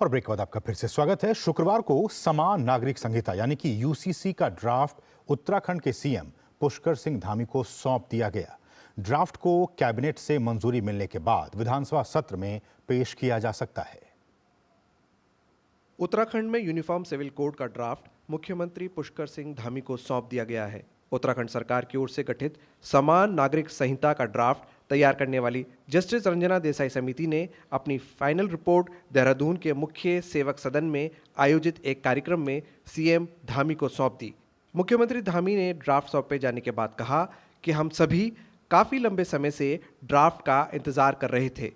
और ब्रेक के बाद आपका फिर से स्वागत है। शुक्रवार को समान नागरिक संहिता यानी कि यूसीसी का ड्राफ्ट उत्तराखंड के सीएम पुष्कर सिंह धामी को सौंप दिया गया। ड्राफ्ट को कैबिनेट से मंजूरी मिलने के बाद विधानसभा सत्र में पेश किया जा सकता है। उत्तराखंड में यूनिफॉर्म सिविल कोड का ड्राफ्ट मुख्यमंत्री पुष्कर सिंह धामी को सौंप दिया गया है। उत्तराखंड सरकार की ओर से गठित समान नागरिक संहिता का ड्राफ्ट तैयार करने वाली जस्टिस रंजना देसाई समिति ने अपनी फाइनल रिपोर्ट देहरादून के मुख्य सेवक सदन में आयोजित एक कार्यक्रम में सीएम धामी को सौंप दी। मुख्यमंत्री धामी ने ड्राफ्ट सौंपे जाने के बाद कहा कि हम सभी काफी लंबे समय से ड्राफ्ट का इंतजार कर रहे थे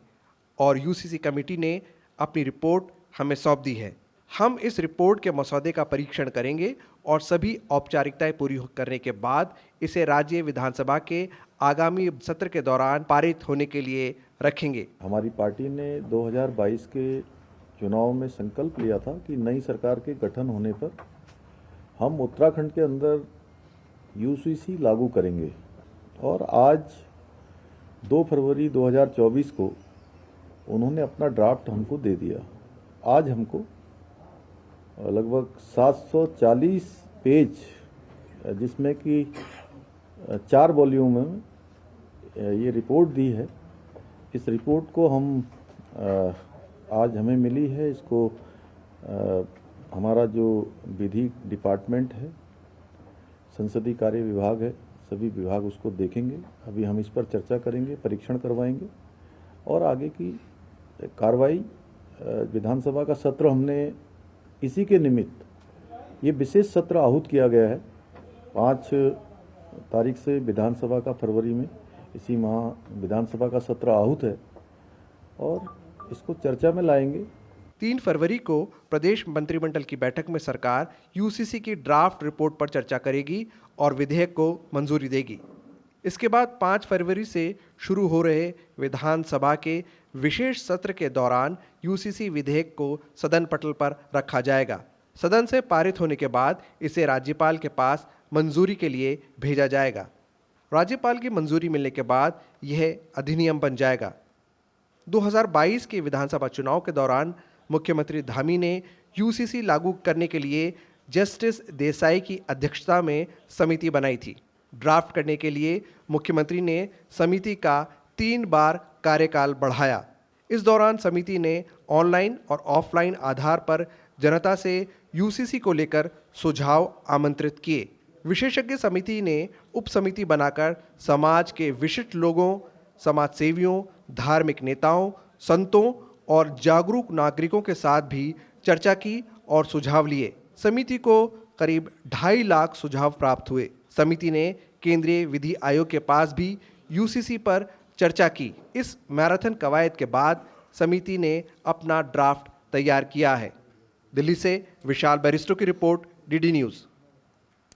और यूसीसी कमेटी ने अपनी रिपोर्ट हमें सौंप दी है। हम इस रिपोर्ट के मसौदे का परीक्षण करेंगे और सभी औपचारिकताएं पूरी करने के बाद इसे राज्य विधानसभा के आगामी सत्र के दौरान पारित होने के लिए रखेंगे। हमारी पार्टी ने 2022 के चुनाव में संकल्प लिया था कि नई सरकार के गठन होने पर हम उत्तराखंड के अंदर यूसीसी लागू करेंगे और आज 2 फरवरी 2024 को उन्होंने अपना ड्राफ्ट हमको दे दिया। आज हमको लगभग 740 पेज जिसमें कि 4 वॉल्यूम में ये रिपोर्ट दी है। इस रिपोर्ट को हम आज हमें मिली है। इसको हमारा जो विधि डिपार्टमेंट है, संसदीय कार्य विभाग है, सभी विभाग उसको देखेंगे। अभी हम इस पर चर्चा करेंगे, परीक्षण करवाएंगे और आगे की कार्रवाई विधानसभा का सत्र हमने इसी के निमित्त ये विशेष सत्र आहूत किया गया है। 5 तारीख से विधानसभा का फरवरी में इसी माह विधानसभा का सत्र आहूत है और इसको चर्चा में लाएंगे। 3 फरवरी को प्रदेश मंत्रिमंडल की बैठक में सरकार यूसीसी की ड्राफ्ट रिपोर्ट पर चर्चा करेगी और विधेयक को मंजूरी देगी। इसके बाद 5 फरवरी से शुरू हो रहे विधानसभा के विशेष सत्र के दौरान यूसीसी विधेयक को सदन पटल पर रखा जाएगा। सदन से पारित होने के बाद इसे राज्यपाल के पास मंजूरी के लिए भेजा जाएगा। राज्यपाल की मंजूरी मिलने के बाद यह अधिनियम बन जाएगा। 2022 के विधानसभा चुनाव के दौरान मुख्यमंत्री धामी ने यूसीसी लागू करने के लिए जस्टिस देसाई की अध्यक्षता में समिति बनाई थी। ड्राफ्ट करने के लिए मुख्यमंत्री ने समिति का 3 बार कार्यकाल बढ़ाया। इस दौरान समिति ने ऑनलाइन और ऑफलाइन आधार पर जनता से यूसीसी को लेकर सुझाव आमंत्रित किए। विशेषज्ञ समिति ने उप समिति बनाकर समाज के विशिष्ट लोगों, समाज सेवियों, धार्मिक नेताओं, संतों और जागरूक नागरिकों के साथ भी चर्चा की और सुझाव लिए। समिति को करीब 2.5 लाख सुझाव प्राप्त हुए। समिति ने केंद्रीय विधि आयोग के पास भी यूसीसी पर चर्चा की। इस मैराथन कवायद के बाद समिति ने अपना ड्राफ्ट तैयार किया है। दिल्ली से विशाल बैरिस्टो की रिपोर्ट, डीडी न्यूज़।